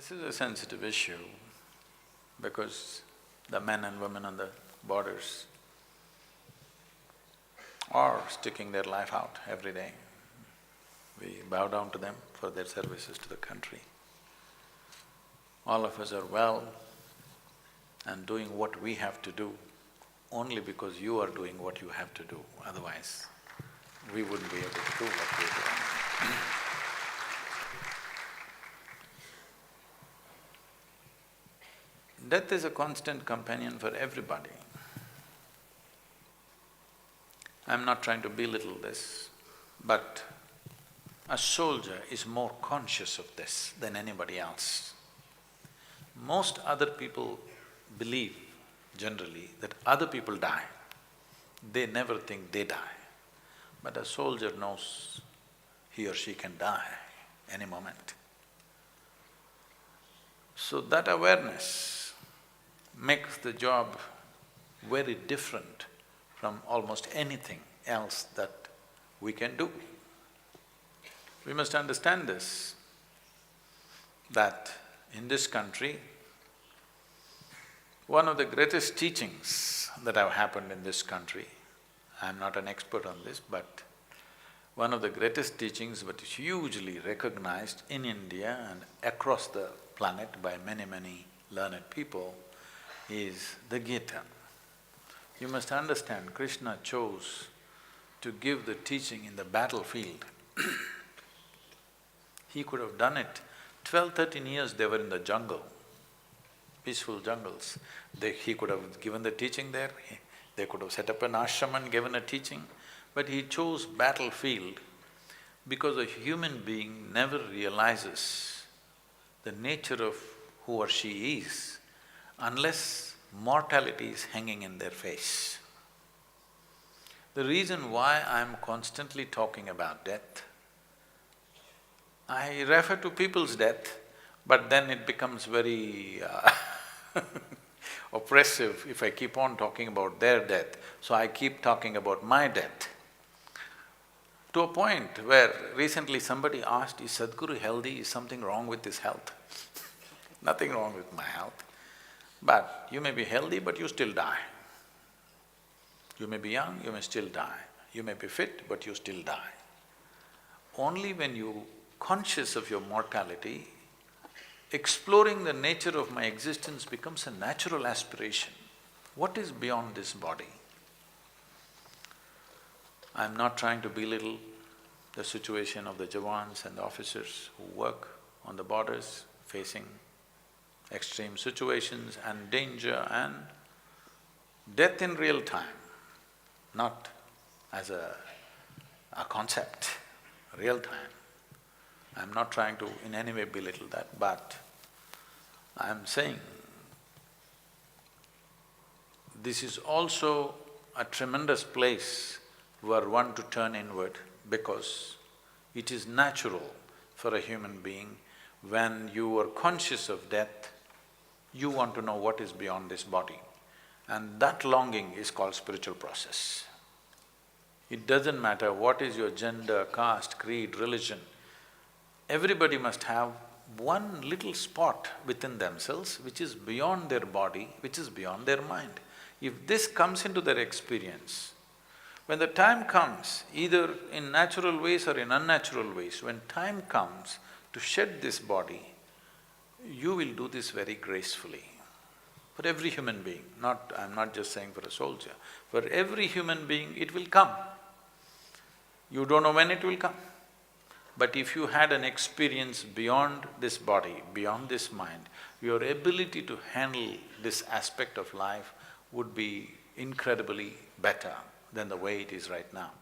This is a sensitive issue because the men and women on the borders are sticking their life out every day. We bow down to them for their services to the country. All of us are well and doing what we have to do only because you are doing what you have to do, otherwise we wouldn't be able to do what we're doing. Death is a constant companion for everybody. I'm not trying to belittle this, but a soldier is more conscious of this than anybody else. Most other people believe generally that other people die. They never think they die. But a soldier knows he or she can die any moment. So that awareness makes the job very different from almost anything else that we can do. We must understand this, that in this country, one of the greatest teachings that have happened in this country, I'm not an expert on this, but one of the greatest teachings but is hugely recognized in India and across the planet by many, many learned people is the Gita. You must understand, Krishna chose to give the teaching in the battlefield. He could have done it. 12, 13 years they were in the jungle, peaceful jungles. He could have given the teaching there, they could have set up an ashram and given a teaching, but he chose battlefield because a human being never realizes the nature of who or she is unless mortality is hanging in their face. The reason why I'm constantly talking about death, I refer to people's death, but then it becomes very oppressive if I keep on talking about their death, so I keep talking about my death. To a point where recently somebody asked, is Sadhguru healthy? Is something wrong with his health? Nothing wrong with my health. But you may be healthy, but you still die. You may be young, you may still die. You may be fit, but you still die. Only when you're conscious of your mortality, exploring the nature of my existence becomes a natural aspiration. What is beyond this body? I'm not trying to belittle the situation of the Jawans and the officers who work on the borders, facing extreme situations and danger and death in real time, not as a concept, real time. I'm not trying to in any way belittle that, but I'm saying this is also a tremendous place where one to turn inward, because it is natural for a human being, when you are conscious of death, you want to know what is beyond this body. And that longing is called spiritual process. It doesn't matter what is your gender, caste, creed, religion, everybody must have one little spot within themselves which is beyond their body, which is beyond their mind. If this comes into their experience, when the time comes, either in natural ways or in unnatural ways, when time comes to shed this body, you will do this very gracefully. For every human being, I'm not just saying for a soldier, for every human being it will come. You don't know when it will come. But if you had an experience beyond this body, beyond this mind, your ability to handle this aspect of life would be incredibly better than the way it is right now.